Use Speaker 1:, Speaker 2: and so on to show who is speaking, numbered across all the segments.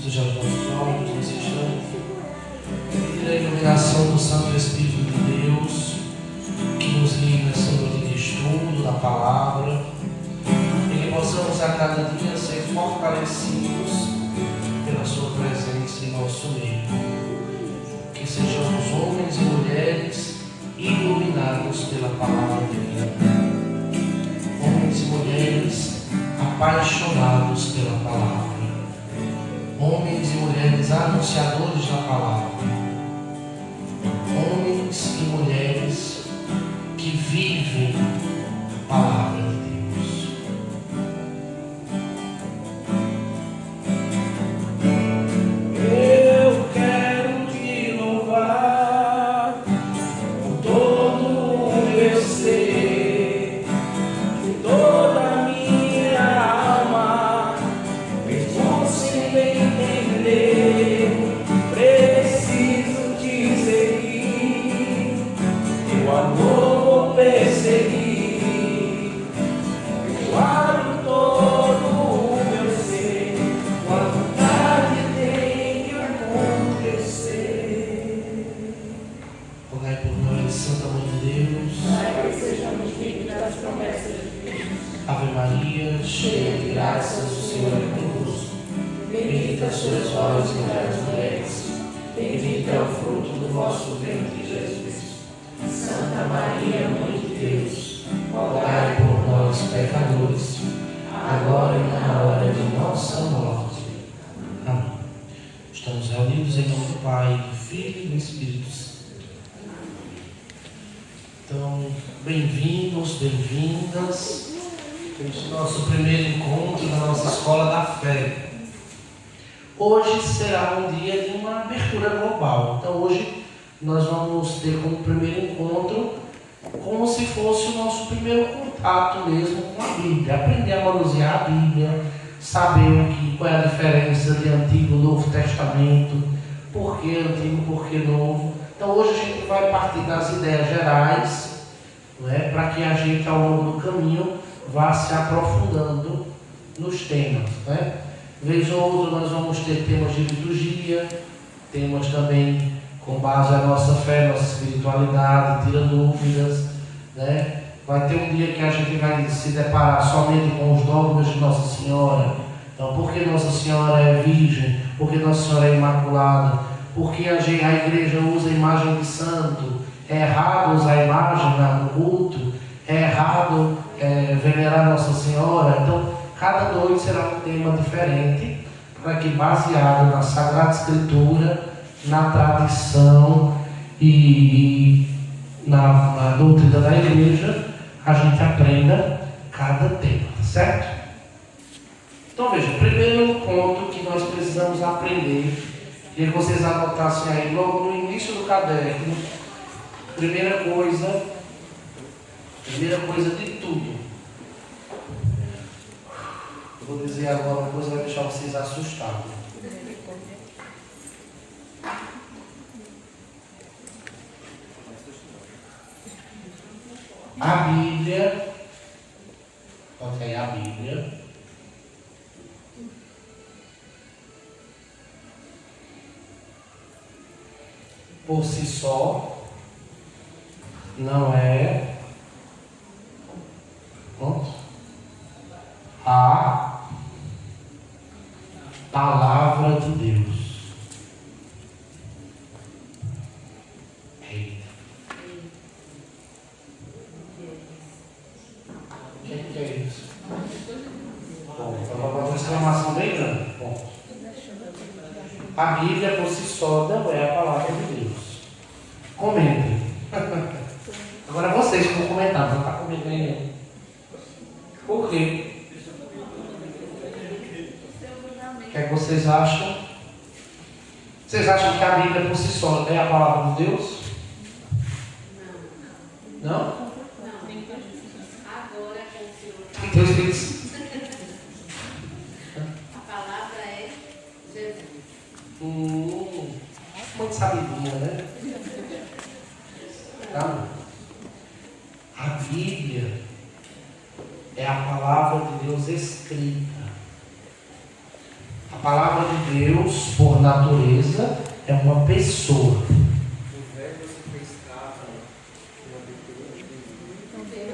Speaker 1: Seja os nossos olhos nesse instante. Pedir a iluminação do Santo Espírito de Deus, que nos guie nessa noite de estudo da palavra, e que possamos a cada dia ser fortalecidos pela Sua presença em nosso meio. Que sejamos homens e mulheres iluminados pela palavra divina. Homens e mulheres apaixonados pela palavra. Homens e mulheres anunciadores da palavra. Homens e mulheres que vivem a palavra de Deus.
Speaker 2: Eu quero te louvar com todo o meu ser, com toda a minha alma, mesmo sem entender. Preciso te seguir, teu amor vou perseguir. Eu abro todo o meu ser, com a vontade tem que acontecer.
Speaker 1: Rogai por nós, Santa Mãe de Deus.
Speaker 3: Para que sejamos dignos das promessas de Deus.
Speaker 1: Ave Maria, cheia de graça, o Senhor é convosco. Bendita sois vós entre as mulheres, bendito é o fruto do vosso ventre, Jesus.
Speaker 3: Santa Maria, Mãe de Deus,
Speaker 1: Rogai por nós, pecadores, agora e na hora de nossa morte. Amém. Estamos reunidos em nome do Pai, do Filho e do Espírito Santo. Então, bem-vindos, bem-vindas. Este é o nosso primeiro encontro na nossa Escola da Fé. Hoje será um dia de uma abertura global. Então hoje nós vamos ter como primeiro encontro como se fosse o nosso primeiro contato mesmo com a Bíblia. Aprender a manusear a Bíblia, saber qual é a diferença de Antigo e Novo Testamento, por que Antigo, por que Novo. Então hoje a gente vai partir das ideias gerais, para que a gente ao longo do caminho vá se aprofundando nos temas. Vez ou outra nós vamos ter temas de liturgia, temas também com base na nossa fé, nossa espiritualidade, tira dúvidas, Vai ter um dia que a gente vai se deparar somente com os dogmas de Nossa Senhora. Então, por que Nossa Senhora é virgem? Por que Nossa Senhora é imaculada? Por que a igreja usa a imagem de santo? É errado usar a imagem no culto? É errado venerar Nossa Senhora? Então, cada noite será um tema diferente, para que, baseado na Sagrada Escritura, na tradição e na doutrina da igreja, a gente aprenda cada tema, tá certo? Então veja, o primeiro ponto que nós precisamos aprender, queria que vocês anotassem aí logo no início do caderno, primeira coisa de tudo. Vou dizer agora uma coisa que vai deixar vocês assustados. A Bíblia, ok, a Bíblia, por si só, não é a palavra de Deus. Eita. O que é isso? Bom, uma exclamação bem grande. Bom, a Bíblia por si só não é a palavra de Deus. Comentem. Agora vocês que vão comentar, não está comigo nem. Por quê? O que é que vocês acham? Vocês acham que a Bíblia por si só é a palavra de Deus? Não? Não?
Speaker 3: Agora é o Senhor.
Speaker 1: O que Deus diz?
Speaker 3: A palavra é Jesus.
Speaker 1: Muito sabidinha, né? Tá? A Bíblia é a palavra de Deus escrita. A palavra de Deus, por natureza, é uma pessoa.
Speaker 2: O verbo se fez carne.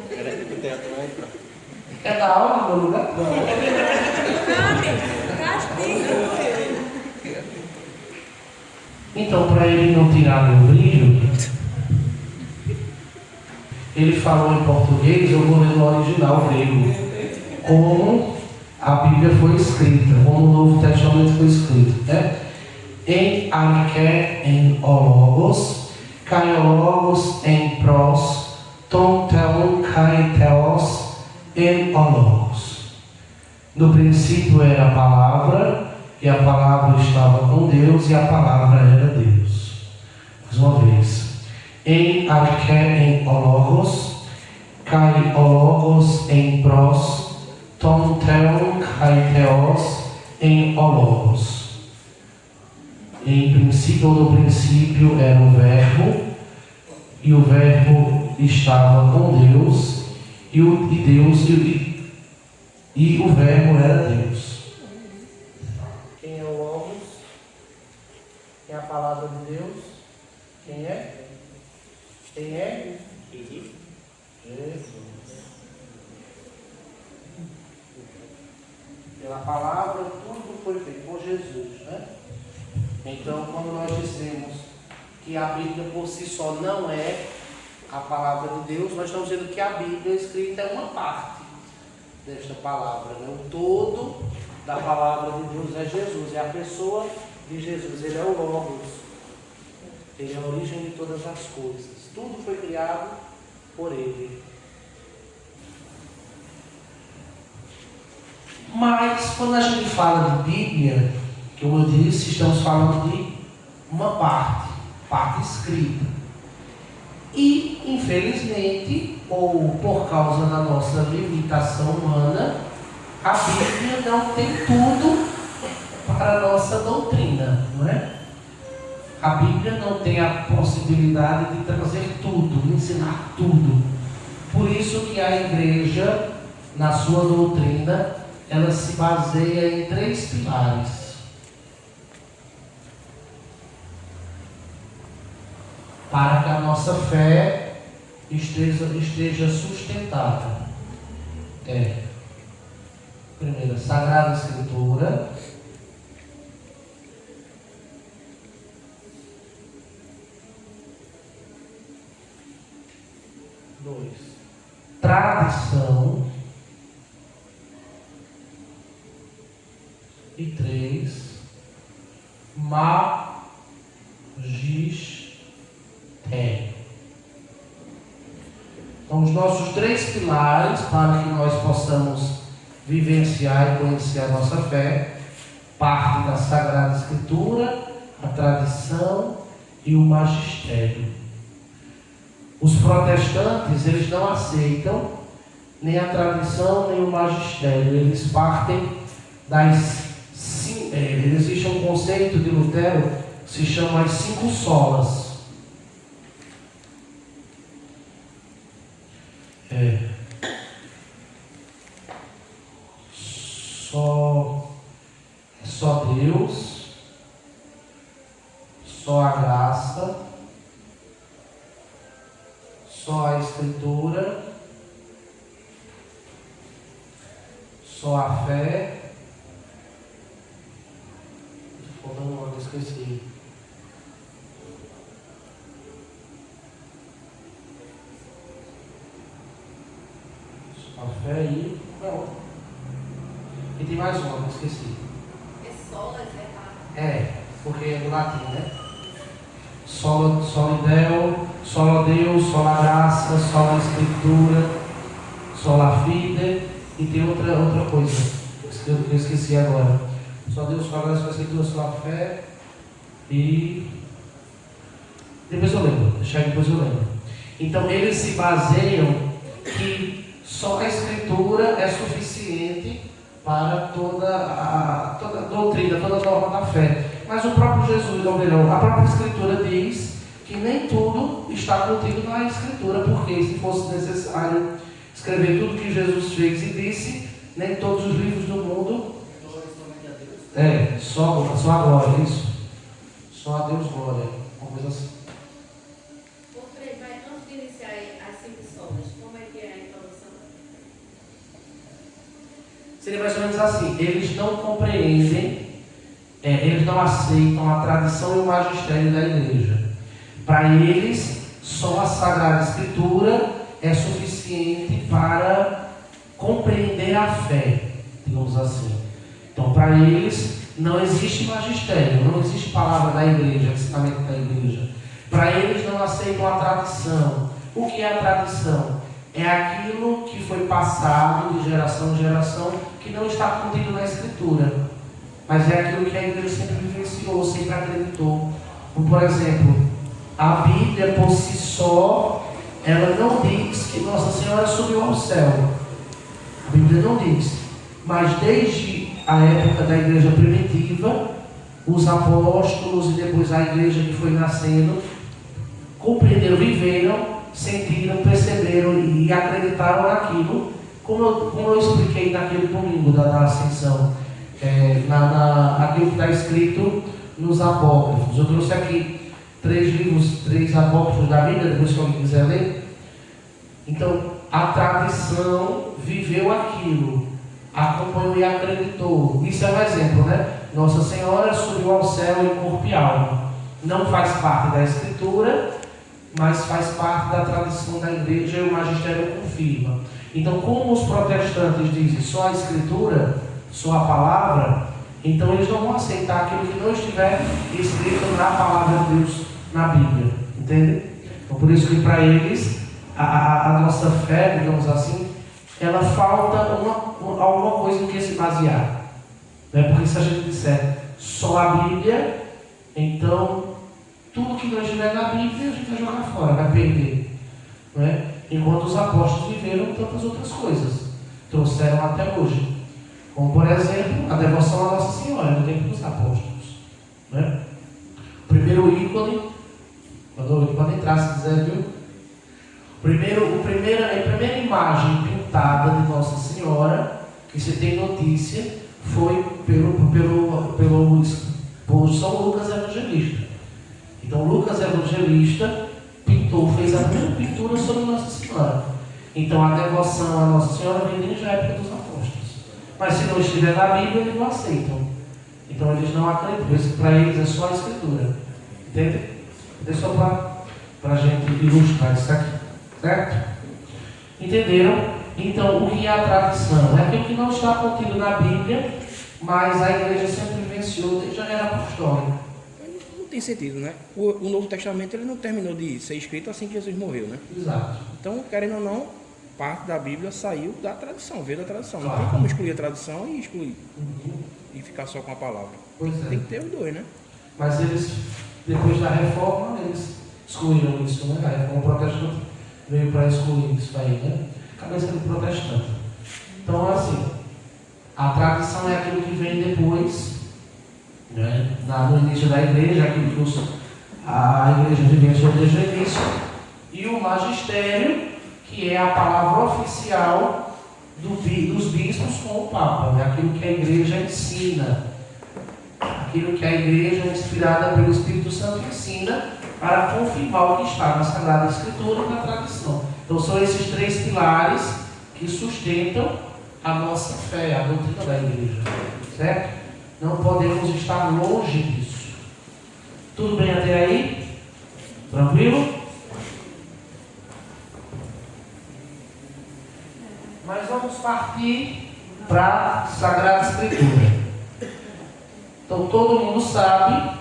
Speaker 2: Peraí que o teatro vai entrar.
Speaker 1: Quer dar aula no meu lugar? Então, para ele não tirar meu brilho, ele falou em português, eu vou ler no original grego, como a Bíblia foi escrita, como o Novo Testamento foi escrito, né? Em arché, em ologos, kai ologos em pros, ton telon kai theos em ologos. No princípio era a palavra, e a palavra estava com Deus, e a palavra era Deus. Mais uma vez. Em arché, em ologos, kai ologos em pros, ton telon kai theos em ologos. Em princípio, ou no princípio, era o Verbo, e o Verbo estava com Deus, e o Verbo era Deus. Quem é o Logos? Quem é a palavra de Deus? Quem é? Quem é? Jesus. Pela palavra, tudo foi feito por Jesus, né? Então, quando nós dizemos que a Bíblia por si só não é a palavra de Deus, nós estamos dizendo que a Bíblia escrita é uma parte desta palavra, né? O todo da palavra de Deus é Jesus, é a pessoa de Jesus, ele é o Logos, ele é a origem de todas as coisas, tudo foi criado por ele. Mas quando a gente fala de Bíblia, como eu disse, estamos falando de uma parte escrita. E, infelizmente, ou por causa da nossa limitação humana, a Bíblia não tem tudo para a nossa doutrina, não é? A Bíblia não tem a possibilidade de trazer tudo, de ensinar tudo. Por isso que a igreja, na sua doutrina, ela se baseia em 3 pilares. Para que a nossa fé esteja sustentada. Primeiro, Sagrada Escritura. Dois, tradição. E 3, magistério. Então, os nossos 3 pilares para que nós possamos vivenciar e conhecer a nossa fé, parte da Sagrada Escritura, a tradição e o magistério. Os protestantes, eles não aceitam nem a tradição nem o magistério, eles partem das existe um conceito de Lutero que se chama as 5 solas. Só Deus, só a graça, só a Escritura, só a fé. Eu esqueci. Só a fé e... Não. E tem mais uma, eu esqueci. Porque é do latim, né? Solo Deus, sola graça, sola Escritura, sola fide, e tem outra coisa que eu esqueci agora. Só Deus, sola graça, sola Escritura, sola fé e... Depois eu lembro, depois eu lembro. Então eles se baseiam que só a Escritura é suficiente para toda a doutrina, toda a norma da fé. Mas o próprio Jesus, ou melhor, a própria Escritura diz que nem tudo está contido na Escritura, porque se fosse necessário escrever tudo que Jesus fez e disse, nem todos os livros do mundo Só a glória, isso. Só a Deus glória. Uma coisa assim.
Speaker 4: Ô Frei, mas antes de iniciar as 5 solas, como é que é a introdução?
Speaker 1: Seria mais ou menos assim: eles não compreendem, eles não aceitam a tradição e o magistério da igreja. Para eles, só a Sagrada Escritura é suficiente para compreender a fé, digamos assim. Então, para eles, não existe magistério, não existe palavra da igreja, ensinamento da igreja. Para eles, não aceitam a tradição. O que é a tradição? É aquilo que foi passado de geração em geração, que não está contido na Escritura, mas é aquilo que a igreja sempre vivenciou, sempre acreditou. Como, por exemplo, a Bíblia por si só, ela não diz que Nossa Senhora subiu ao céu. A Bíblia não diz. Mas desde a época da igreja primitiva, os apóstolos e depois a igreja que foi nascendo, compreenderam, viveram, sentiram, perceberam e acreditaram naquilo, como eu expliquei naquele domingo da Ascensão, aquilo que está escrito nos apócrifos. Eu trouxe aqui 3 livros, 3 apócrifos da Bíblia, depois que alguém quiser ler. Então, a tradição viveu aquilo, acompanhou e acreditou. Isso é um exemplo, né? Nossa Senhora subiu ao céu em corpo e alma. Não faz parte da Escritura, mas faz parte da tradição da igreja e o magistério confirma. Então, como os protestantes dizem só a Escritura, só a palavra, então eles não vão aceitar aquilo que não estiver escrito na palavra de Deus, na Bíblia. Entende? Então, por isso que para eles, a nossa fé, digamos assim, ela falta alguma coisa em que se basear. Porque se a gente disser só a Bíblia, então tudo que não estiver na Bíblia a gente vai jogar fora, vai perder. Não é? Enquanto os apóstolos viveram tantas outras coisas, trouxeram até hoje. Como, por exemplo, a devoção à Nossa Senhora no tempo dos apóstolos. Não é? O primeiro ícone, quando entrar, se quiser, viu? A primeira imagem pintada de Nossa Senhora, que se tem notícia, foi por São Lucas Evangelista. Então, Lucas Evangelista fez a primeira pintura sobre Nossa Senhora. Então, a devoção à Nossa Senhora vem desde a época dos apóstolos. Mas se não estiver na Bíblia, eles não aceitam. Então, eles não acreditam. Para eles é só a Escritura. Entende? É só para a gente ilustrar isso aqui. Certo? Entenderam? Então, o que é a tradição? É aquilo que não está contido na Bíblia, mas a igreja sempre vivenciou desde a era apostólica.
Speaker 5: Não tem sentido, né? O Novo Testamento ele não terminou de ser escrito assim que Jesus morreu, né?
Speaker 1: Exato.
Speaker 5: Então, querendo ou não, parte da Bíblia saiu da tradição, veio da tradição.
Speaker 1: Claro.
Speaker 5: Não tem como excluir a tradição e excluir. E ficar só com a palavra.
Speaker 1: Pois é.
Speaker 5: Tem que ter os dois, né?
Speaker 1: Mas eles, depois da reforma, eles excluíram isso, né? A reforma protestante veio para excluir isso aí, né? Cabeça do protestante. Então, assim, a tradição é aquilo que vem depois, né? No início da igreja, aquilo que a igreja vivenciou desde o início, e o magistério, que é a palavra oficial dos bispos com o Papa, né? Aquilo que a igreja ensina, aquilo que a igreja, inspirada pelo Espírito Santo, ensina para confirmar o que está na Sagrada Escritura e na tradição. Então são esses 3 pilares que sustentam a nossa fé, a doutrina da igreja. Certo? Não podemos estar longe disso. Tudo bem até aí? Tranquilo? Mas vamos partir para a Sagrada Escritura. Então todo mundo sabe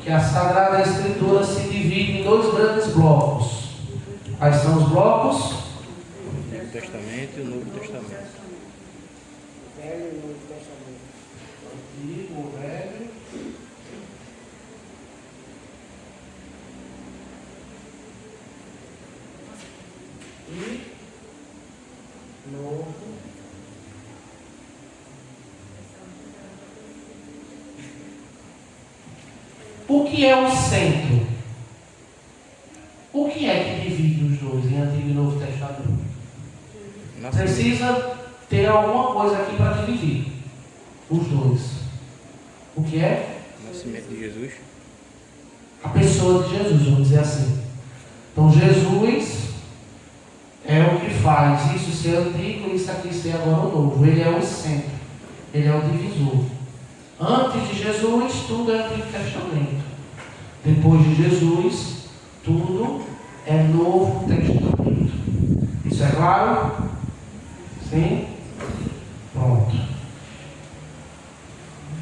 Speaker 1: que a Sagrada Escritura se divide em 2 grandes blocos. Quais são os blocos?
Speaker 5: O Velho Testamento e o Novo Testamento.
Speaker 2: Velho e Novo Testamento.
Speaker 1: Antigo, Velho. E Novo. O que é o centro? O que é que divide os dois em Antigo e Novo Testamento? Precisa ter alguma coisa aqui para dividir os dois. que é?
Speaker 5: O nascimento de Jesus.
Speaker 1: A pessoa de Jesus, vamos dizer assim. Então Jesus é o que faz isso ser antigo e isso aqui ser agora o novo. Ele é o centro, ele é o divisor. Antes de Jesus, tudo é Antigo Testamento. Depois de Jesus, tudo é Novo Testamento. Isso é claro? Sim? Pronto.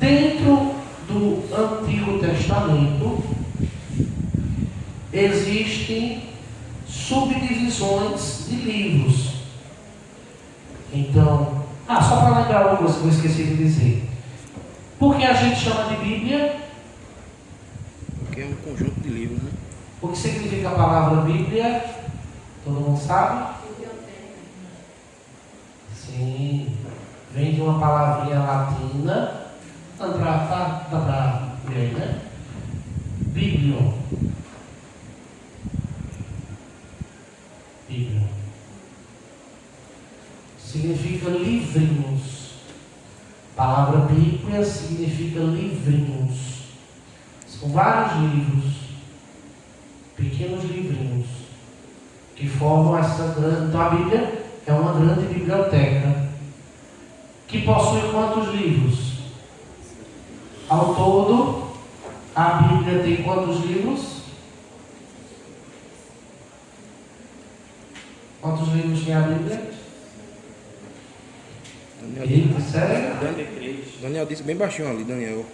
Speaker 1: Dentro do Antigo Testamento, existem subdivisões de livros. Então, só para lembrar uma coisa que eu esqueci de dizer. Por que a gente chama de Bíblia?
Speaker 5: Porque é um conjunto de livros, né?
Speaker 1: O que significa a palavra Bíblia? Todo mundo sabe? Sim. Vem de uma palavrinha latina. Dá para ver, né? Biblion. Bíblia. Significa livrinhos. A palavra Bíblia significa livrinhos. São vários livros, pequenos livrinhos, que formam essa grande. Então a Bíblia é uma grande biblioteca, que possui quantos livros? Ao todo, a Bíblia tem quantos livros? Quantos livros tem a Bíblia?
Speaker 5: Daniel,
Speaker 1: Sério?
Speaker 5: Daniel disse bem baixinho ali, Daniel.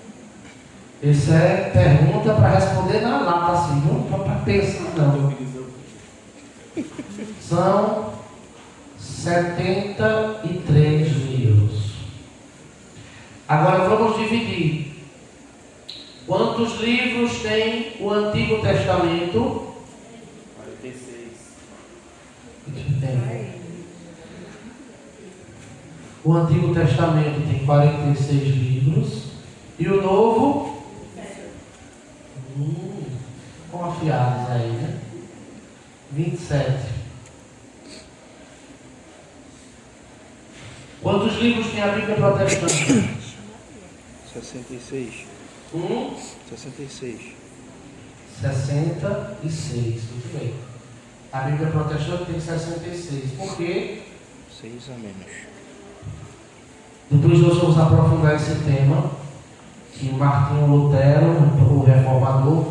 Speaker 1: Isso é pergunta para responder na lata, assim, não para pensar, não. São 73 livros. Agora vamos dividir. Quantos livros tem o Antigo Testamento?
Speaker 3: 46.
Speaker 1: O Antigo Testamento tem 46 livros. E o Novo? Com afiados aí, né? 27. Quantos livros tem a Bíblia protestante?
Speaker 5: 66. 66.
Speaker 1: 66, muito bem. A Bíblia protestante tem 66. Por quê?
Speaker 5: 6 a menos.
Speaker 1: Depois nós vamos aprofundar esse tema, que Martinho Lutero, o reformador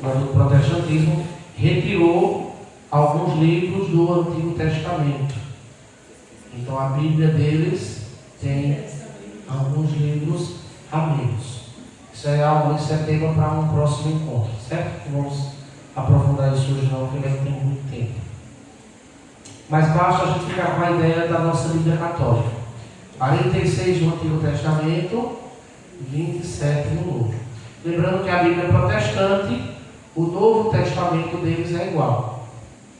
Speaker 1: do protestantismo, retirou alguns livros do Antigo Testamento. Então a Bíblia deles tem alguns livros a menos. Isso é tema para um próximo encontro, certo? Não vamos aprofundar isso hoje não, porque não tem muito tempo. Mas basta a gente ficar com a ideia da nossa Bíblia Católica. 46 no Antigo Testamento, 27 no Novo. Lembrando que a Bíblia protestante, o Novo Testamento deles é igual.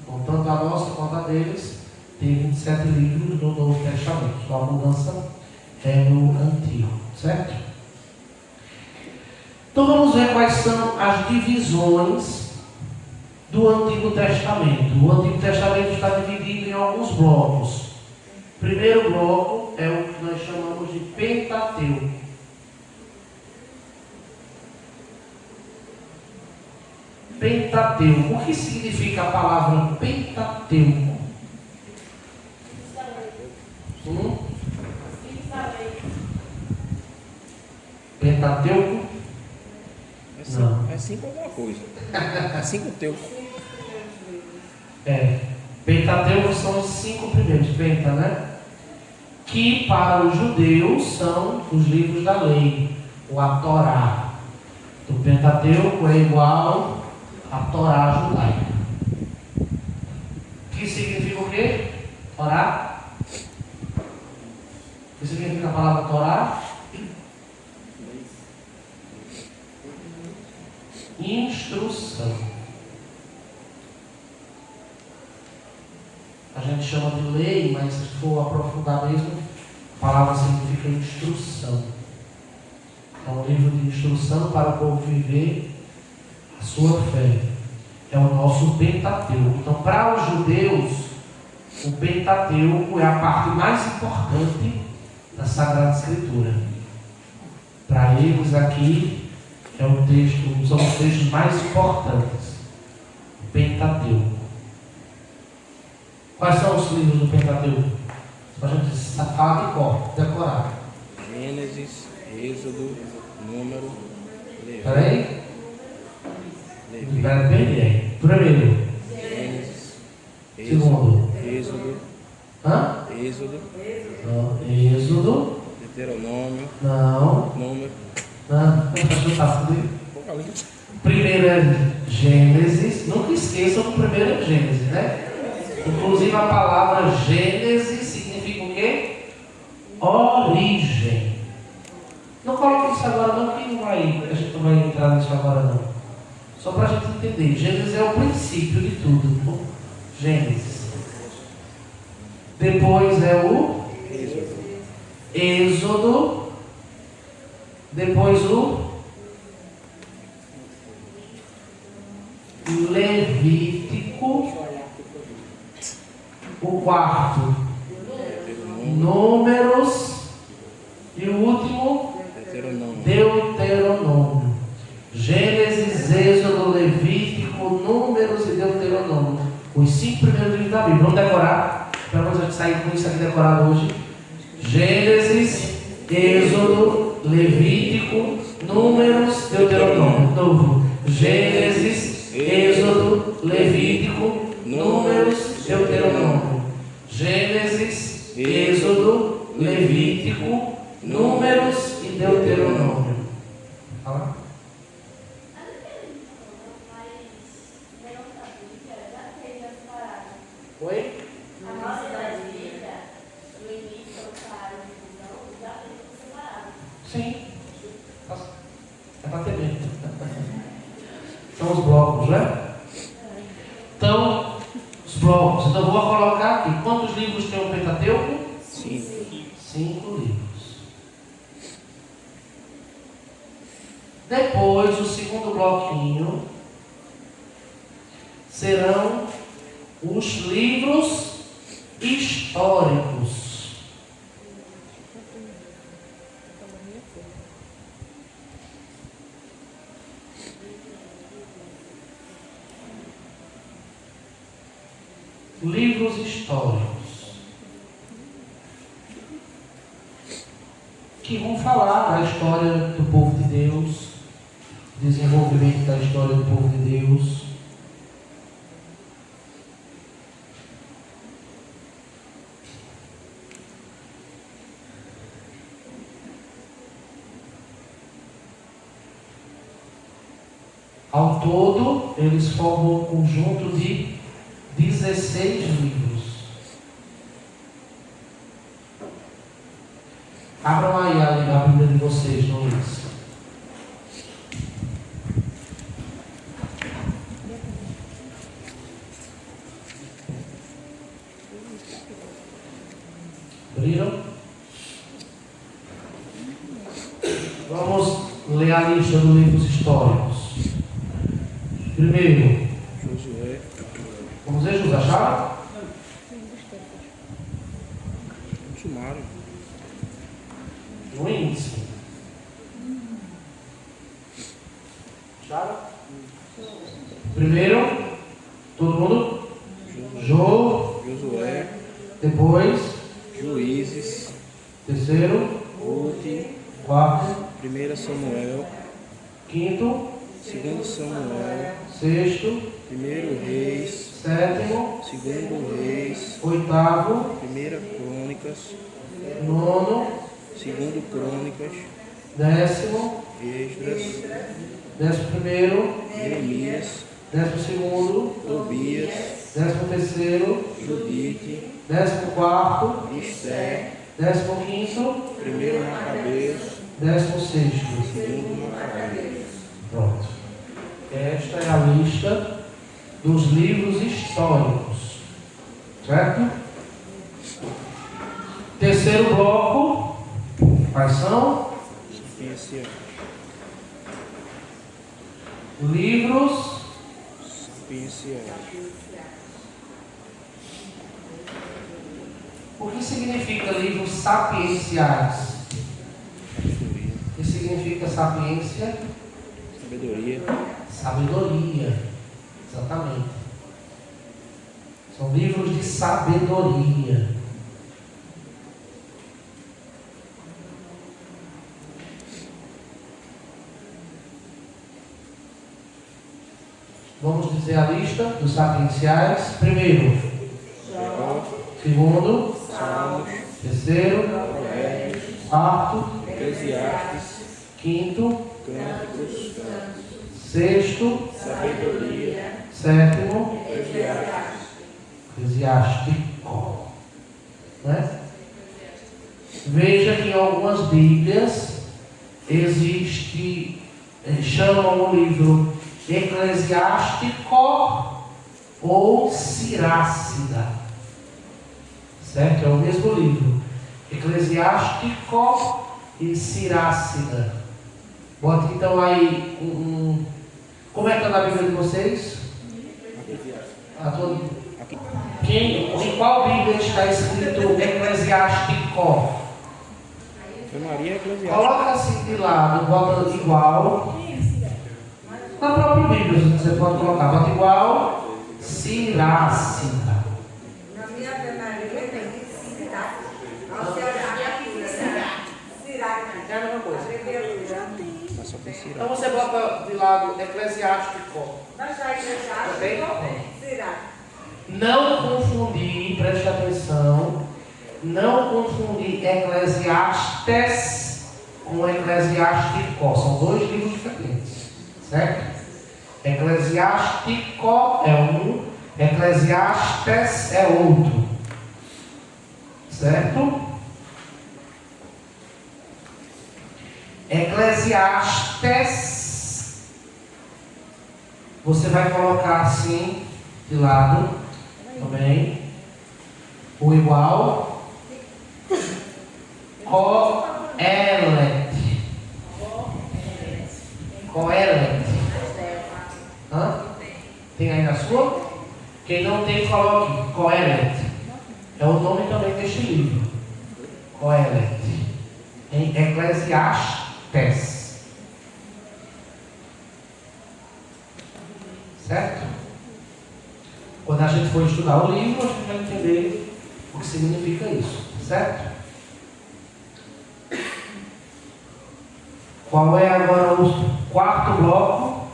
Speaker 1: Então, tanto a nossa quanto a deles tem 27 livros no Novo Testamento. Só a mudança é no Antigo, certo? Então vamos ver quais são as divisões do Antigo Testamento. O Antigo Testamento está dividido em alguns blocos. O primeiro bloco é o que nós chamamos de Pentateuco. Pentateuco. O que significa a palavra Pentateuco? Pentateuco?
Speaker 5: É 5 alguma coisa. É 5 teu.
Speaker 1: Pentateuco são os 5 primeiros, penta, né? Que para os judeus são os livros da lei, ou a Torá. O Pentateuco é igual à Torá judaica. Que significa o quê? Torá? O que significa a palavra Torá? Instrução. A gente chama de lei, mas se for aprofundar mesmo, a palavra significa instrução. É um livro de instrução para o povo viver a sua fé. É o nosso Pentateuco. Então, para os judeus, o Pentateuco é a parte mais importante da Sagrada Escritura. Para eles aqui é o texto, são os textos mais importantes. O Pentateuco. Quais são os livros do Pentateuco? A gente falar de cor, decorar.
Speaker 5: Gênesis, Êxodo, Número,
Speaker 1: Espera aí.
Speaker 5: Levítico.
Speaker 1: Espera bem. Primeiro.
Speaker 5: Gênesis,
Speaker 1: Segundo.
Speaker 5: Êxodo,
Speaker 1: Hã?
Speaker 5: Êxodo,
Speaker 1: Não. Êxodo.
Speaker 5: Deuteronômio,
Speaker 1: Não.
Speaker 5: Número,
Speaker 1: Não. Tá tudo.
Speaker 5: Apocalipse.
Speaker 1: Primeiro é Gênesis. Nunca esqueçam que o primeiro é Gênesis, né? Inclusive a palavra Gênesis significa o quê? Origem. Não coloque isso agora não, que não vai, a gente não vai entrar nisso agora não. Só para a gente entender. Gênesis é o princípio de tudo. Tá? Gênesis. Depois é o Êxodo. Depois o Levítico. O quarto, Números. E o último, Deuteronômio. Gênesis, Êxodo, Levítico, Números e Deuteronômio. Os 5 primeiros livros da Bíblia. Vamos decorar? Para a gente sair com isso aqui decorado hoje. Gênesis, Êxodo, Levítico, Números, Deuteronômio. Novo. Gênesis, Êxodo, Levítico, Números, Deuteronômio. Gênesis, Êxodo, Levítico, Números e Deuteronômio. Fala. Oi? Sim. É para ter medo. São os blocos, né? Então, os blocos. Então, vou colocar aqui. Quantos livros tem o Pentateuco? 5 livros. Depois, o segundo bloquinho serão os livros históricos. Livros históricos que vão falar da história do povo de Deus, desenvolvimento da história do povo de Deus. Ao todo, eles formam um conjunto de 16 livros. Abram aí a Bíblia de vocês, não isso. Abriram? Vamos ler a lista dos livros históricos. Primeiro,
Speaker 5: Josué.
Speaker 1: vamos ver, José, acharam?
Speaker 5: Sumário.
Speaker 1: No índice. Acharam? Primeiro, todo mundo?
Speaker 5: Josué.
Speaker 1: Depois,
Speaker 5: Juízes.
Speaker 1: terceiro,
Speaker 5: Ruth.
Speaker 1: quarto,
Speaker 5: 1 Samuel.
Speaker 1: quinto,
Speaker 5: 2 Samuel.
Speaker 1: sexto,
Speaker 5: 1 Reis.
Speaker 1: sétimo,
Speaker 5: 2 Reis.
Speaker 1: oitavo,
Speaker 5: 1 Crônicas.
Speaker 1: nono,
Speaker 5: 2 Crônicas.
Speaker 1: décimo,
Speaker 5: Esdras.
Speaker 1: 11º,
Speaker 5: Jeremias.
Speaker 1: 12º,
Speaker 5: Tobias.
Speaker 1: 13º,
Speaker 5: Judite.
Speaker 1: 14º,
Speaker 5: Esther.
Speaker 1: 15º,
Speaker 5: 1 Macabeus.
Speaker 1: 16º.
Speaker 5: 2 Macabeus.
Speaker 1: Pronto. Esta é a lista dos livros históricos. Certo? Terceiro bloco. Quais são?
Speaker 5: Sapiencial.
Speaker 1: Livros.
Speaker 5: Sapiencial.
Speaker 1: O que significa livros sapienciais?
Speaker 5: Sabedoria.
Speaker 1: O que significa significa sapiência?
Speaker 5: Sabedoria.
Speaker 1: Sabedoria. Exatamente. São livros de sabedoria. Vamos dizer a lista dos sapienciais. Primeiro, segundo,
Speaker 5: Salmos,
Speaker 1: terceiro,
Speaker 5: Provérbios,
Speaker 1: quarto,
Speaker 5: Eclesiastes,
Speaker 1: quinto,
Speaker 5: Cânticos,
Speaker 1: sexto,
Speaker 5: Sabedoria,
Speaker 1: sétimo,
Speaker 5: Eclesiastes.
Speaker 1: eclesiástico. Né? Veja que em algumas Bíblias existe, chamam o livro Eclesiástico ou Sirácida. Certo? É o mesmo livro. Eclesiástico e Sirácida. Bota então aí como é que é na Bíblia de vocês? A tua... Em qual Bíblia está escrito Eclesiástico?
Speaker 5: Maria Eclesiastes.
Speaker 1: Coloca assim de lado, bota igual. Na própria Bíblia você pode colocar, bota igual Sirácida.
Speaker 2: Na minha Ave Maria tem Sirá. Nossa, eu Sirá.
Speaker 1: É a mesma coisa.
Speaker 5: Mas só tem
Speaker 1: Então
Speaker 5: Sirá.
Speaker 1: você bota de lado Eclesiástico.
Speaker 2: Mas já Eclesiástico, Sirá.
Speaker 1: Não confundir, preste atenção, não confundir Eclesiastes com Eclesiástico. São dois livros diferentes, certo? Eclesiástico é um, Eclesiastes é outro, certo? Eclesiastes, você vai colocar assim de lado. Também o igual Coelet. Tem aí na sua? Quem não tem, coloque Coelet. É o nome também deste livro. Coelet. Em Eclesiastes. Certo? Quando a gente for estudar o livro, a gente vai entender o que significa isso, certo? Qual é agora o quarto bloco?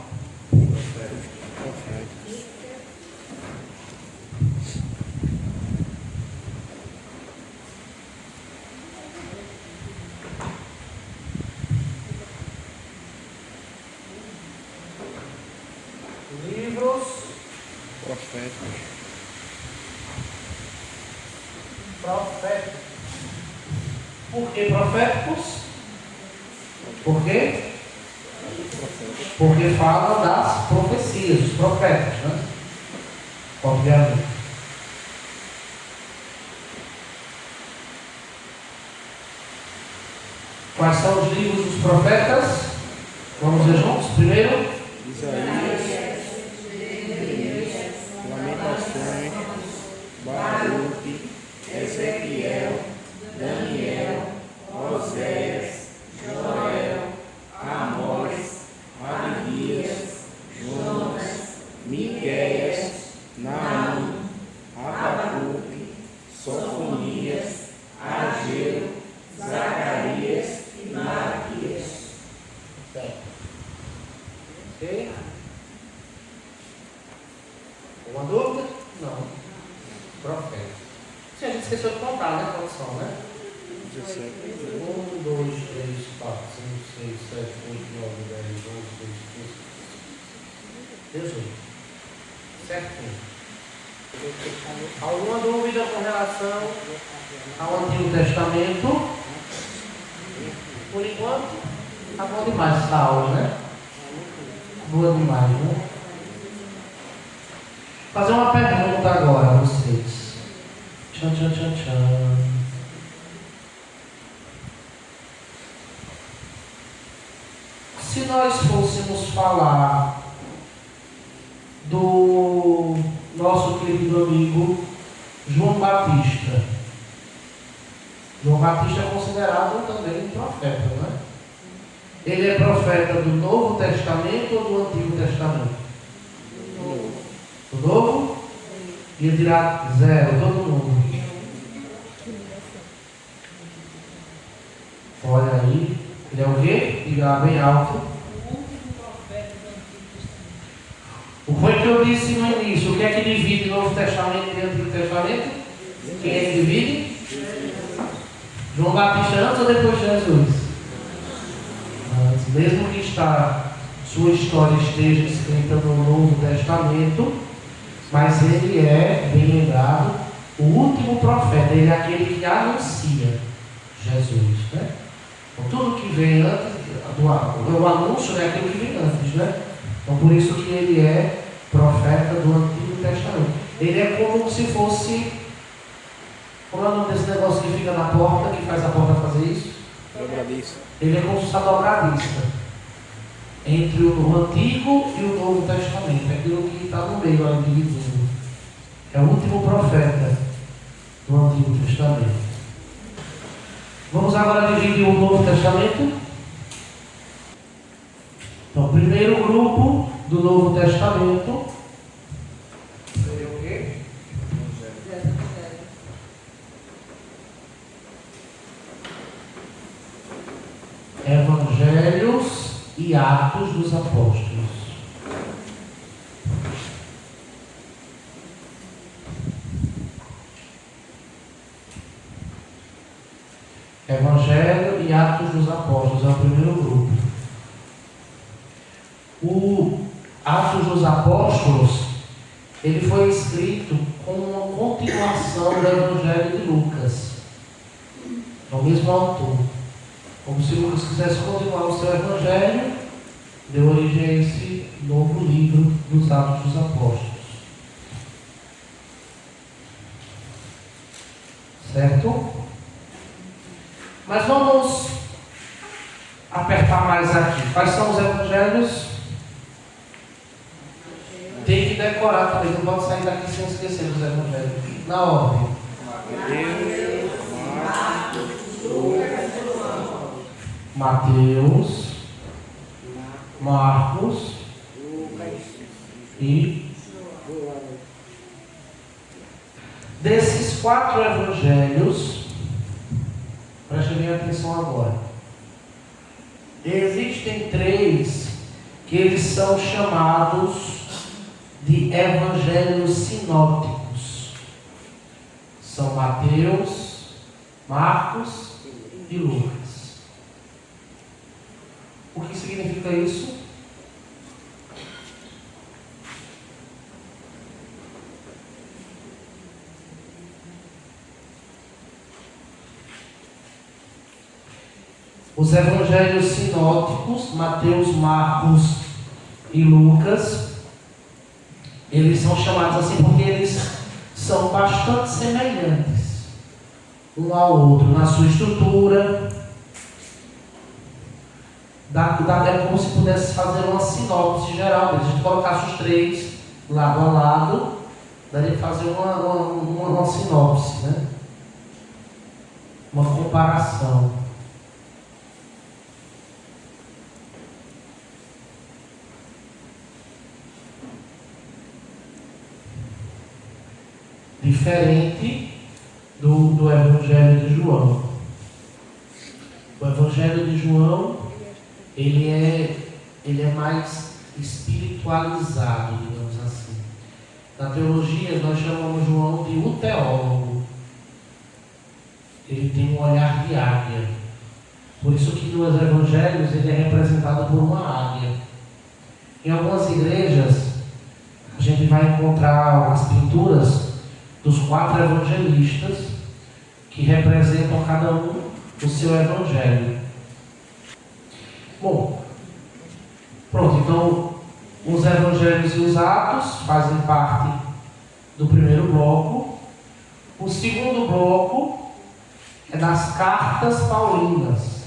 Speaker 1: Livros
Speaker 5: Proféticos.
Speaker 1: proféticos. Por que proféticos? Por quê? Porque falam das profecias, os profetas, né? Obviamente. Quais são os livros dos profetas? Vamos ver juntos? Primeiro,
Speaker 5: Isaías, Lamentações, Baruque, Ezequiel, Daniel, Oséias, Joel, Amós, Abdias, Jonas, Miqueias, Naum, Abacuque, Sofonias, Ageu, Zacarias e Malaquias.
Speaker 1: Ok? Alguma dúvida? Não. Profeta. Sim, a gente esqueceu de contar, né? Quantos são, né?
Speaker 5: 17.
Speaker 1: 1, 2, 3, 4, 5, 6, 7, 8, 9, 10, 11, 12, 13, 18. Certinho. Alguma dúvida com relação ao Antigo Testamento? Por enquanto, tá bom demais essa aula, né? Boa demais, né? Fazer uma pergunta agora a vocês. Tchan, tchan, tchan, tchan. Se nós fôssemos falar do nosso querido amigo João Batista. João Batista é considerado também um profeta, não é? Ele é profeta do Novo Testamento ou do Antigo Testamento? Do Novo? E ele dirá 0, todo mundo. Olha aí, ele é o quê? Diga bem alto. O que eu disse no início, o que é que divide o Novo Testamento e o Antigo Testamento? Quem é que divide? João Batista antes ou depois de Jesus? Antes. Mesmo que sua história esteja escrita no Novo Testamento, mas ele é, bem lembrado, o último profeta. Ele é aquele que anuncia Jesus, né? Então, tudo que vem antes, o anúncio é aquilo que vem antes, né? Então, por isso que ele é profeta do Antigo Testamento. Ele é como se fosse, como é o nome desse negócio que fica na porta, que faz a porta fazer isso?
Speaker 5: Dobradiça.
Speaker 1: Ele é como se fosse a dobradista entre o Antigo e o Novo Testamento. É aquilo que está no meio ali dividindo. É o último profeta do Antigo Testamento. Vamos agora dividir o Novo Testamento. Então, o primeiro grupo do Novo Testamento seria o quê? Evangelhos e Atos dos Apóstolos. Evangelho e Atos dos Apóstolos é o primeiro grupo. O Atos dos Apóstolos, ele foi escrito como uma continuação do Evangelho de Lucas. É o mesmo autor. Como se Lucas quisesse continuar o seu Evangelho, deu origem a esse novo livro dos Atos dos Apóstolos. Certo? Mas vamos apertar mais aqui. Quais são os evangelhos? Tem que decorar também, não pode sair daqui sem esquecer dos evangelhos. Na ordem. Mateus, Marcos e desses 4 evangelhos, preste bem atenção agora. Existem 3 que eles são chamados de evangelhos sinópticos. São Mateus, Marcos e Lucas. O que significa isso? Os evangelhos sinóticos, Mateus, Marcos e Lucas, eles são chamados assim porque eles são bastante semelhantes um ao outro na sua estrutura. É como se pudesse fazer uma sinopse geral. Se a gente colocasse os 3 lado a lado, daria para fazer uma sinopse, né? Uma comparação. Diferente do Evangelho de João. O Evangelho de João, ele é mais espiritualizado, digamos assim. Na teologia, nós chamamos João de o teólogo. Ele tem um olhar de águia. Por isso que nos evangelhos ele é representado por uma águia. Em algumas igrejas, a gente vai encontrar as pinturas dos 4 evangelistas que representam cada um o seu evangelho. Bom, pronto, então os evangelhos e os atos fazem parte do primeiro bloco. O segundo bloco é das cartas paulinas.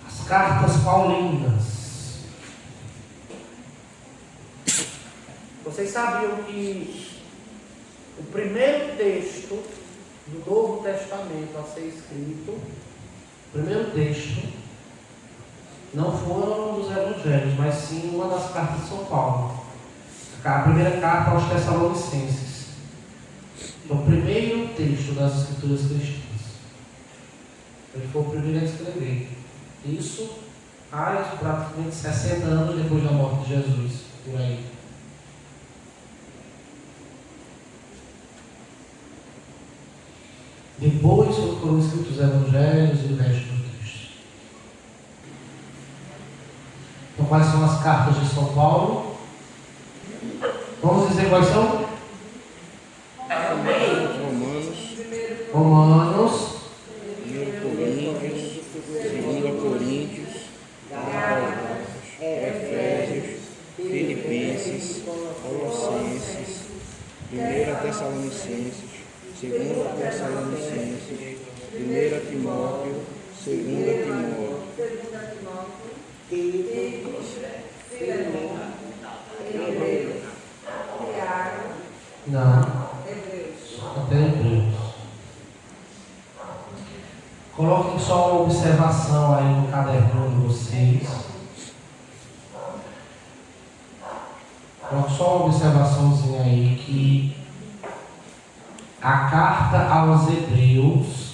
Speaker 1: As cartas paulinas. Vocês sabiam que o primeiro texto do Novo Testamento a ser escrito, o primeiro texto, não foram dos Evangelhos, mas sim uma das cartas de São Paulo. A primeira carta aos Tessalonicenses. É o primeiro texto das Escrituras cristãs. Ele foi o primeiro a escrever. Isso há praticamente 60 anos depois da morte de Jesus, por aí. Depois foram escritos os Evangelhos e o resto do texto. Então, quais são as cartas de São Paulo? Vamos dizer quais são? Romanos,
Speaker 5: 1 Coríntios, 2 Coríntios, Efésios, Filipenses, Colossenses, 1 Tessalonicenses, 2 Tessalonicenses, 1 Timóteo, 2 Timóteo.
Speaker 1: não, até Hebreus. Coloquem só uma observação aí no caderno de vocês. Coloquem só uma observaçãozinha aí que a carta aos Hebreus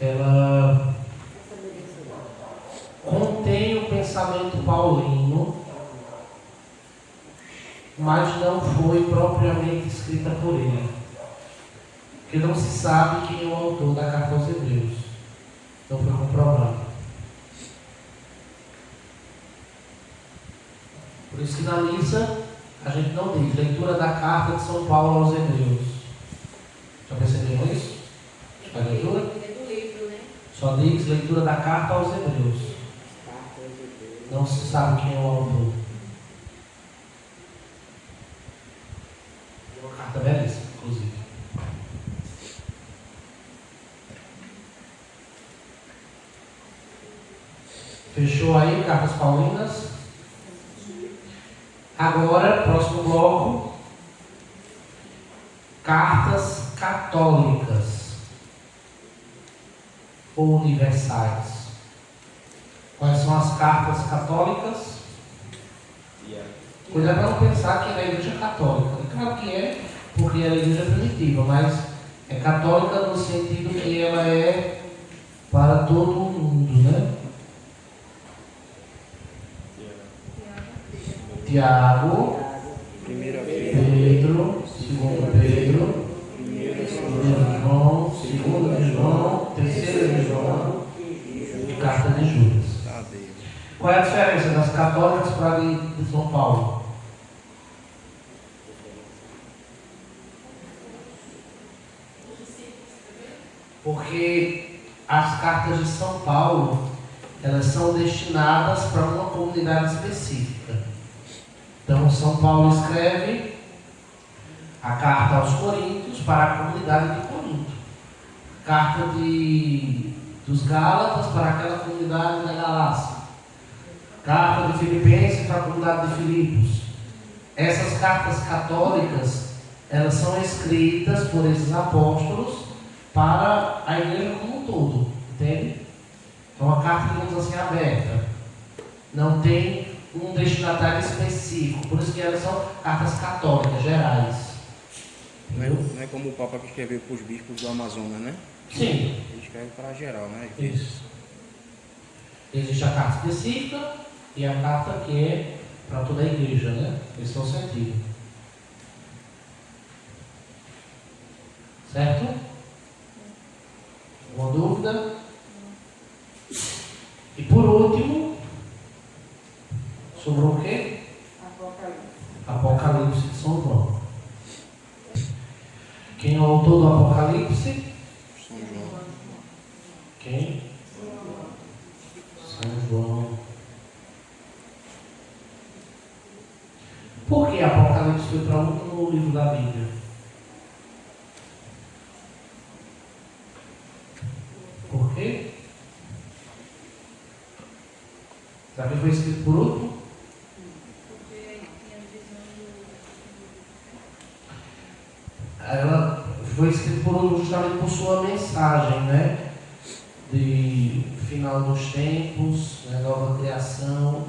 Speaker 1: ela contém o pensamento paulino, mas não foi propriamente escrita por ele, porque não se sabe quem é o autor da carta aos Hebreus, não foi comprovado. Por isso que na missa a gente não diz leitura da carta de São Paulo aos Hebreus. Já perceberam isso? A leitura?
Speaker 4: É do livro, né?
Speaker 1: Só diz leitura da carta aos Hebreus. Não se sabe quem é o autor. É uma carta belíssima, inclusive. Fechou aí, cartas paulinas? Agora, próximo bloco. Cartas católicas ou universais. Quais são as cartas católicas? Cuidado para não pensar que é a igreja católica. É claro que é, porque é a igreja primitiva, mas é católica no sentido que ela é para todo o mundo, né? Tiago, Pedro, 2 Pedro, 1 João, 2 João, 3 João e carta de Judas. Qual é a diferença das católicas para a de São Paulo? Porque as cartas de São Paulo, elas são destinadas para uma comunidade específica. Então, São Paulo escreve a carta aos Coríntios para a comunidade de Corinto. Carta dos Gálatas para aquela comunidade da Galácia. Carta de Filipenses para a comunidade de Filipos. Essas cartas católicas, elas são escritas por esses apóstolos para a igreja como um todo. Entende? É uma carta, digamos assim, aberta. Não tem um destinatário específico, por isso que elas são cartas católicas, gerais.
Speaker 5: Não é como o Papa que escreveu para os bispos do Amazonas, né?
Speaker 1: Sim.
Speaker 5: Ele escreve para geral, né?
Speaker 1: Isso. Existe a carta específica e a carta que é para toda a igreja, né? Esse é o sentido. Certo? Alguma dúvida? E por último, sobrou o quê? Apocalipse de São João. Quem é o autor do Apocalipse?
Speaker 5: São João.
Speaker 1: Quem? São João. Por que Apocalipse foi para o último livro da Bíblia? quê? Será que foi escrito por último?
Speaker 4: Porque tinha visão do...
Speaker 1: Ela foi escrita por último justamente por sua mensagem, né? De final dos tempos, né? Nova criação,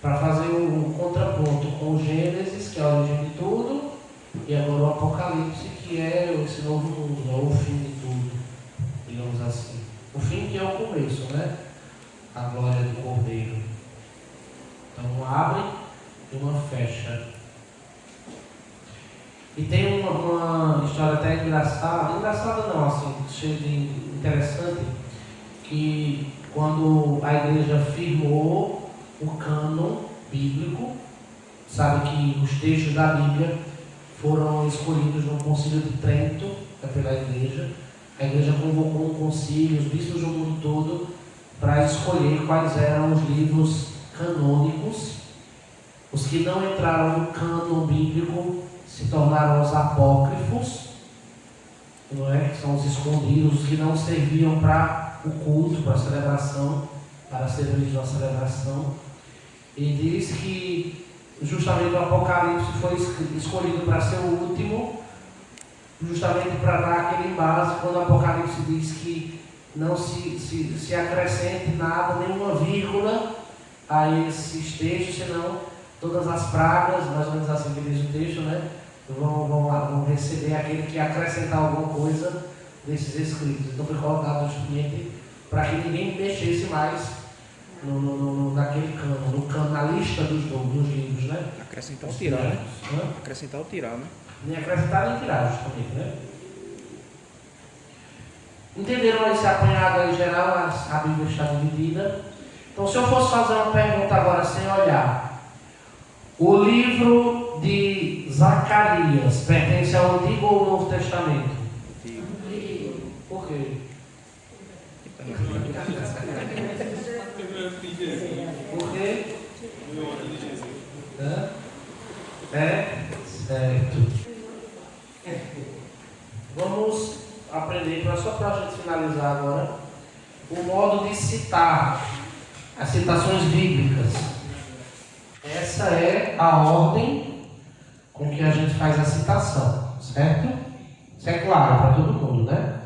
Speaker 1: para fazer um contraponto com o Gênesis, que é a origem de tudo, e agora o Apocalipse, que é esse novo mundo, é o fim de tudo, digamos assim. O fim que é o começo, né? A glória do Cordeiro. Então, um abre e uma fecha. E tem uma história até engraçada não, assim, cheia de interessante, que quando a igreja firmou o cânon bíblico, sabe que os textos da Bíblia foram escolhidos no Concílio de Trento, pela igreja. A igreja convocou um concílio, os bispos do mundo todo, para escolher quais eram os livros canônicos. Os que não entraram no cânon bíblico se tornaram os apócrifos, não é? Que são os escondidos, os que não serviam para o culto, para a celebração, para servir na celebração. E diz que justamente o Apocalipse foi escolhido para ser o último, justamente para dar aquele embase quando o Apocalipse diz que não se acrescente nada, nenhuma vírgula a esses textos, senão todas as pragas, mais ou menos assim que diz o texto, né? Vão receber aquele que acrescentar alguma coisa desses escritos. Então foi colocado justamente para que ninguém mexesse mais naquele cano, na lista dos livros, né?
Speaker 5: Acrescentar ou tirar, né? Acrescentar ou tirar, né?
Speaker 1: Nem acrescentar nem tirar, justamente, né? Entenderam esse apanhado aí geral? A Bíblia está dividida. Então, se eu fosse fazer uma pergunta agora sem olhar, o livro de Zacarias pertence ao Antigo ou ao Novo Testamento? Por quê? Por quê? Certo. Vamos aprender, só para a gente finalizar agora, o modo de citar as citações bíblicas. Essa é a ordem com que a gente faz a citação, certo? Isso é claro para todo mundo, né?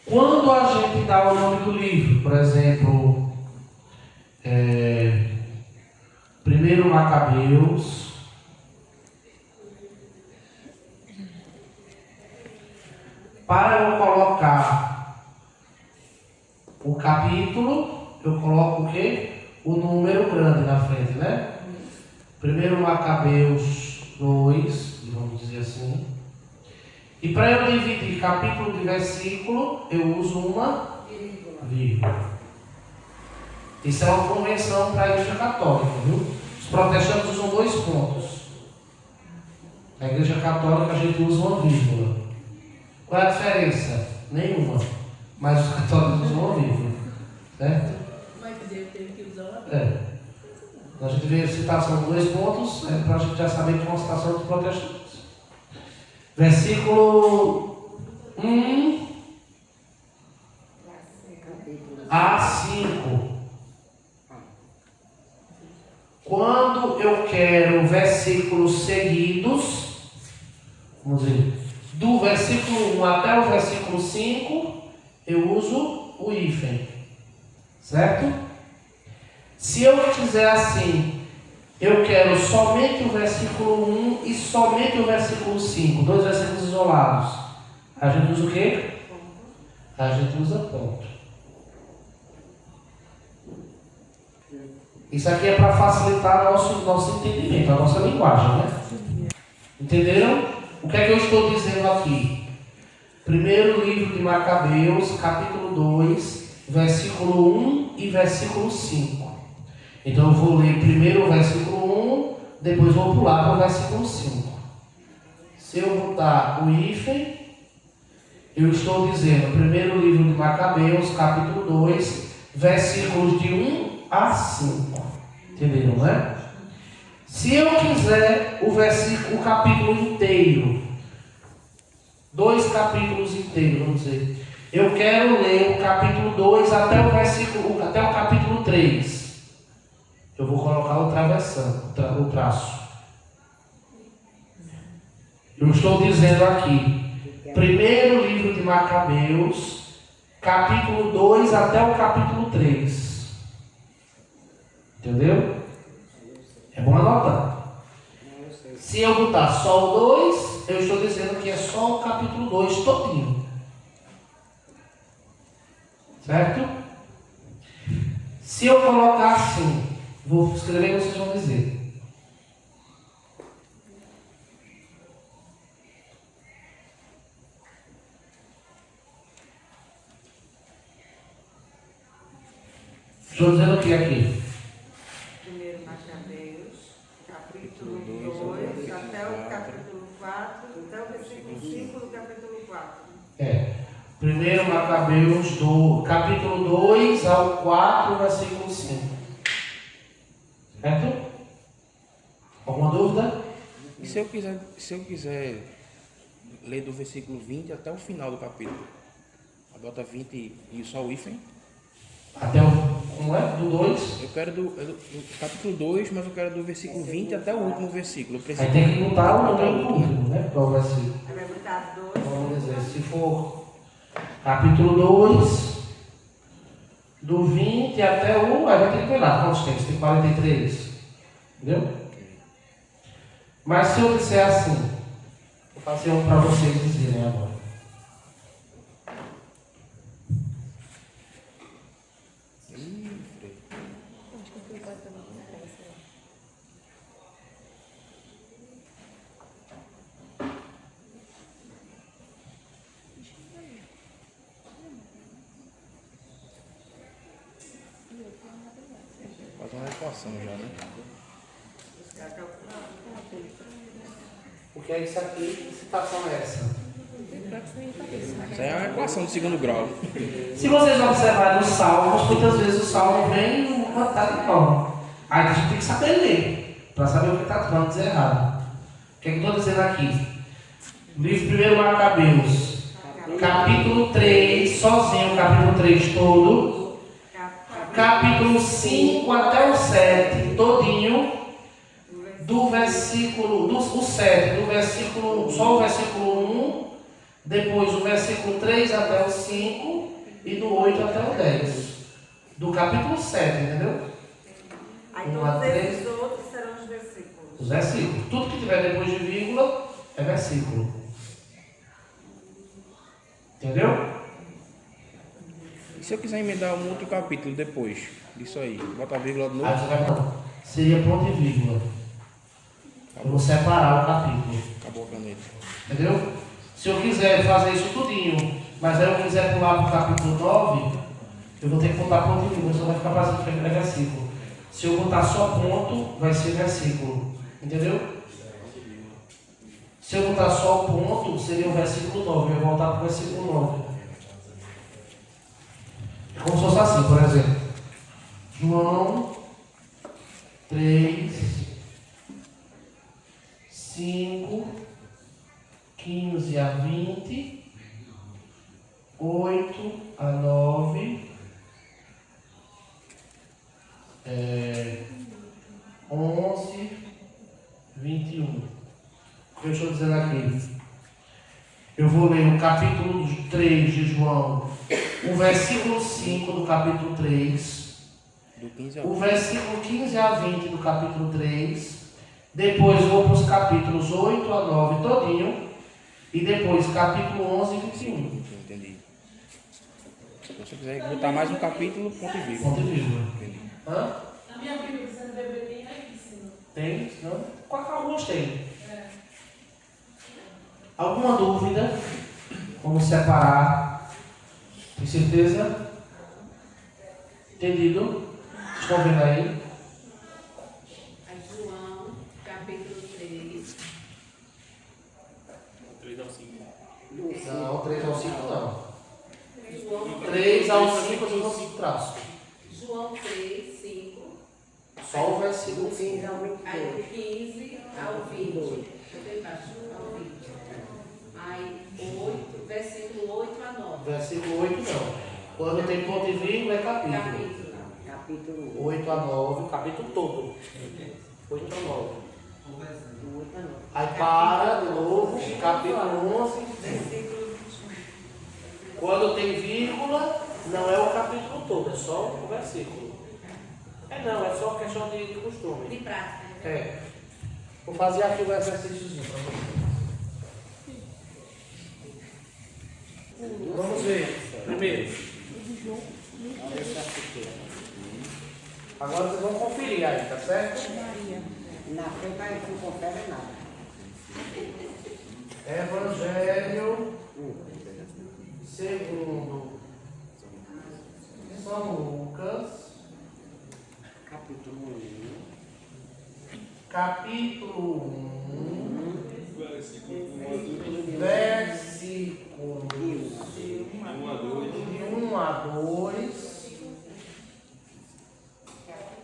Speaker 1: Quando a gente dá o nome do livro, por exemplo, 1 Macabeus, para eu colocar o capítulo, eu coloco o quê? O número grande na frente, né? 1 Macabeus 2, vamos dizer assim. E para eu dividir capítulo de versículo, eu uso uma vírgula. Isso é uma convenção para a Igreja Católica, viu? Os protestantes usam 2 pontos. Na Igreja Católica a gente usa uma vírgula. Qual é a diferença? Nenhuma. Mas os católicos usam uma vírgula. Certo?
Speaker 3: Mas Deus teve que usar uma
Speaker 1: A gente vê a citação de 2 pontos, para a gente já saber que é uma citação dos protestantes. Versículo 1 a 5. Quando eu quero versículos seguidos, vamos dizer, do versículo 1 até o versículo 5, eu uso o hífen, certo? Se eu quiser assim, eu quero somente o versículo 1 e somente o versículo 5, 2 versículos isolados, a gente usa o quê? A gente usa ponto. Isso aqui é para facilitar nosso entendimento, a nossa linguagem, né? Entenderam? O que é que eu estou dizendo aqui? Primeiro livro de Macabeus, capítulo 2, versículo 1 e versículo 5. Então eu vou ler primeiro o versículo 1, depois vou pular para o versículo 5. Se eu botar o hífen, eu estou dizendo primeiro livro de Macabeus, capítulo 2, versículos de 1 a 5. Entenderam, né? Se eu quiser o capítulo inteiro, 2 capítulos inteiros, vamos dizer. Eu quero ler o capítulo 2 até o capítulo 3. Eu vou colocar o travessão, o traço. Eu estou dizendo aqui, primeiro livro de Macabeus, capítulo 2 até o capítulo 3. Entendeu? É bom anotar. Se eu botar só o 2, eu estou dizendo que é só o capítulo 2 todinho. Certo? Se eu colocar assim, vou escrever e vocês vão dizer. Estou dizendo o que aqui?
Speaker 2: Primeiro Macabeus, capítulo 2, até o capítulo 4, até o versículo 5 do capítulo 4.
Speaker 1: Primeiro Macabeus, do capítulo 2 ao 4, versículo 5. Certo? Alguma dúvida?
Speaker 5: E se eu quiser ler do versículo 20 até o final do capítulo? Bota 20 e só o hífen?
Speaker 1: Até o... Como é? Do 2?
Speaker 5: Eu quero do capítulo 2, mas eu quero do versículo 20 até o último versículo. Eu preciso
Speaker 1: Aí tem que botar o
Speaker 5: botar
Speaker 1: número do livro, né? Qual vai ser?
Speaker 2: Aí vai botar 2.
Speaker 1: Vamos dizer, se for capítulo 2, do 20 até o... Aí vai ter que olhar quantos tem? Tem 43. Entendeu? Mas se eu disser assim, vou fazer um para vocês dizerem agora.
Speaker 5: Fazer uma equação já, né?
Speaker 1: Porque é isso aqui, que citação é essa?
Speaker 5: Isso aí é uma equação de segundo grau.
Speaker 1: Se vocês observarem os salmos, muitas vezes o salmo vem cantado de forma. Aí a gente tem que saber ler, para saber o que está falando dizer errado. O que é que eu estou dizendo aqui? Livro 1 Macabeus, capítulo 3, sozinho, capítulo 3 todo. Capítulo 5 até o 7, todinho. Do versículo, o 7, do versículo, só o versículo 1, depois o versículo 3 até o 5 e do 8 até o 10. Do capítulo 7, entendeu?
Speaker 2: Aí todos esses outros serão os versículos.
Speaker 1: Os versículos. Tudo que tiver depois de vírgula é versículo. Entendeu?
Speaker 5: E se eu quiser emendar um outro capítulo depois disso aí, botar vírgula de
Speaker 1: Aí
Speaker 5: novo?
Speaker 1: você vai falar, seria ponto e vírgula. Eu vou separar o capítulo.
Speaker 5: Acabou a caneta.
Speaker 1: Entendeu? Se eu quiser fazer isso tudinho, mas aí eu quiser pular para o capítulo 9, eu vou ter que botar ponto e vírgula, senão vai ficar parecendo que é versículo. Se eu botar só ponto, vai ser versículo. Entendeu? Se eu botar só o ponto, seria o versículo 9. Eu vou voltar para o versículo 9. É como se fosse assim, por exemplo. João 3, 5, 15 a 20, 8 a 9, 11, 21. O que eu estou dizendo aqui? Eu vou ler o capítulo 3 de João, o versículo 5 do capítulo 3,
Speaker 5: Do 15 a
Speaker 1: o
Speaker 5: 20.
Speaker 1: versículo 15 a 20 do capítulo 3, depois vou para os capítulos 8 a 9 todinho, e depois capítulo 11 e 21.
Speaker 5: Entendi. Se você quiser botar mais um capítulo, ponto e vírgula.
Speaker 1: Ponto e vírgula.
Speaker 5: Entendi.
Speaker 1: Hã?
Speaker 3: Na minha Bíblia, você não deve ter aí, senhor.
Speaker 1: Tem? Não? Alguns tem. Alguma dúvida? Como separar? Tem certeza? Entendido? Estão vendo aí?
Speaker 4: A João, capítulo 3.
Speaker 6: 3 ao 5.
Speaker 1: Não, 3 ao 5 não.
Speaker 4: João
Speaker 1: 3 ao 5 eu não consigo traço.
Speaker 4: João 3, 5.
Speaker 1: Só o versículo 5.
Speaker 4: Aí do 15 ao 20. Deixa eu ver embaixo, ao 20. Aí, 8, versículo 8 a 9.
Speaker 1: Versículo 8 não. Quando tem ponto e vírgula é capítulo.
Speaker 4: Capítulo.
Speaker 2: Capítulo
Speaker 1: 8 a 9, o capítulo todo. 8 a 9.
Speaker 2: 8 a 9.
Speaker 1: Aí para de novo, capítulo 11.
Speaker 2: Versículo 21.
Speaker 1: Quando tem vírgula, não é o capítulo todo, é só o versículo. Não, é só questão de costume.
Speaker 4: De prática. Né?
Speaker 1: É. Vou fazer aqui o exercíciozinho para vocês. Vamos ver. Primeiro. Agora vocês vão conferir aí, tá certo?
Speaker 2: Na frente aí não confere nada.
Speaker 1: Evangelho segundo São Lucas,
Speaker 2: Capítulo 1.
Speaker 1: capítulo 1, versículos de 1 a 2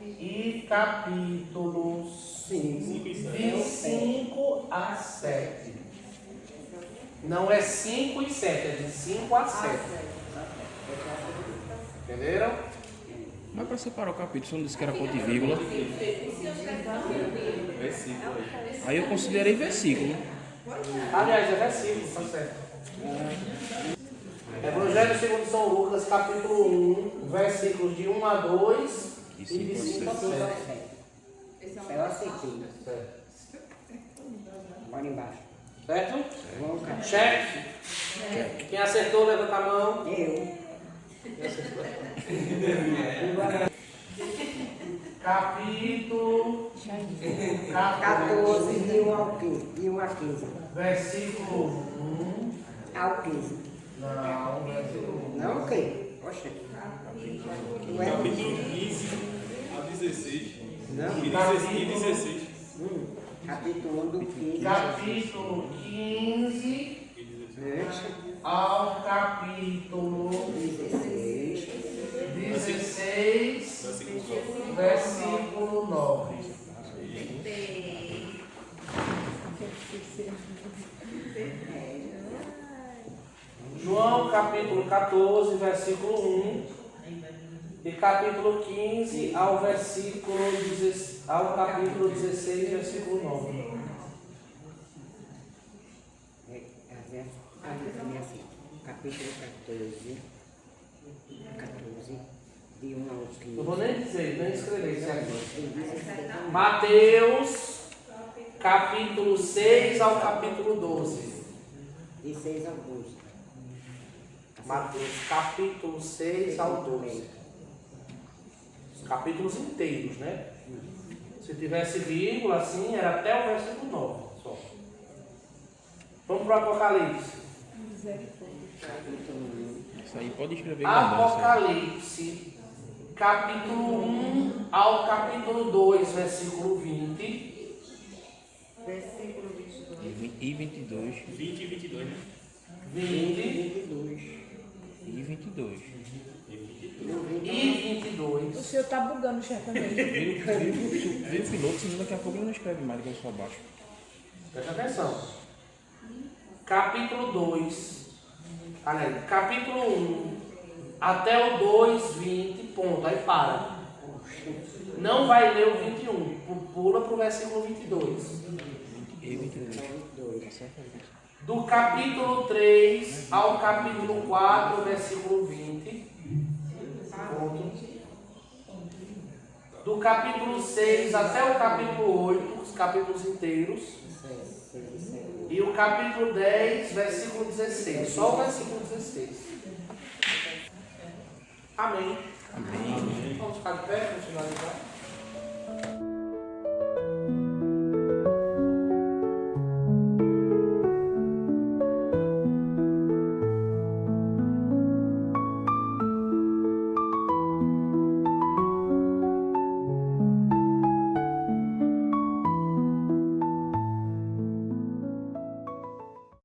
Speaker 1: e capítulos de 5 a 7. Não é 5 e 7, é de 5 a 7. Entenderam?
Speaker 5: Mas para separar o capítulo, você não disse que era ponto e vírgula. Aí eu considerei versículo.
Speaker 1: Aliás, é versículo, tá certo. Evangelho segundo São Lucas, capítulo 1, versículos de 1 a 2 e de 5 a 7.
Speaker 2: Eu aceitei.
Speaker 1: Certo?
Speaker 2: Bora embaixo.
Speaker 1: Certo?
Speaker 2: Vamos cá.
Speaker 1: Cheque. Quem acertou, levanta a mão.
Speaker 2: Eu.
Speaker 1: Capítulo
Speaker 2: 14, de 1 ao 15. De 1 a 15.
Speaker 1: versículo 1.
Speaker 2: Ao 15.
Speaker 1: Não, versículo 1.
Speaker 2: Não o quê? Oxe.
Speaker 3: Capítulo 15 a 16.
Speaker 2: Não.
Speaker 3: E 16.
Speaker 2: Capítulo 1 do 15.
Speaker 1: Capítulo 15 ao capítulo 16, versículo 9. João capítulo 14, versículo 1 e capítulo 15 ao capítulo 16, versículo 9.
Speaker 2: Assim, capítulo 14, de 1 ao 15.
Speaker 1: Não vou nem dizer, nem escrever isso aqui. Mateus capítulo 6 ao capítulo 12.
Speaker 2: De 6 ao 12.
Speaker 1: Mateus capítulo 6 ao 12. Os capítulos inteiros, né? Se tivesse vírgula assim, era até o versículo 9. Só. Vamos para o Apocalipse.
Speaker 5: Isso aí pode escrever grandão.
Speaker 1: Apocalipse, capítulo 1 ao capítulo 2, versículo 20.
Speaker 2: Versículo 22.
Speaker 5: E 22.
Speaker 3: 20 e 22, né?
Speaker 1: 20
Speaker 5: E 22.
Speaker 1: e 22.
Speaker 6: O senhor tá bugando o chefe também.
Speaker 5: Vira o piloto, senão daqui a pouco ele não escreve mais, que eu só abaixo.
Speaker 1: Presta atenção. Capítulo 2. Aliás, capítulo 1 até o 2, 20, ponto. Aí para. Não vai ler o 21. Pula para o versículo 22.
Speaker 5: E 22. Tá certo?
Speaker 1: Do capítulo 3 ao capítulo 4, versículo 20. Ponto. Do capítulo 6 até o capítulo 8, os capítulos inteiros. E o capítulo 10, versículo 16. Só o versículo 16. Amém.
Speaker 5: Amém.
Speaker 1: Vamos ficar de pé, continuar de pé.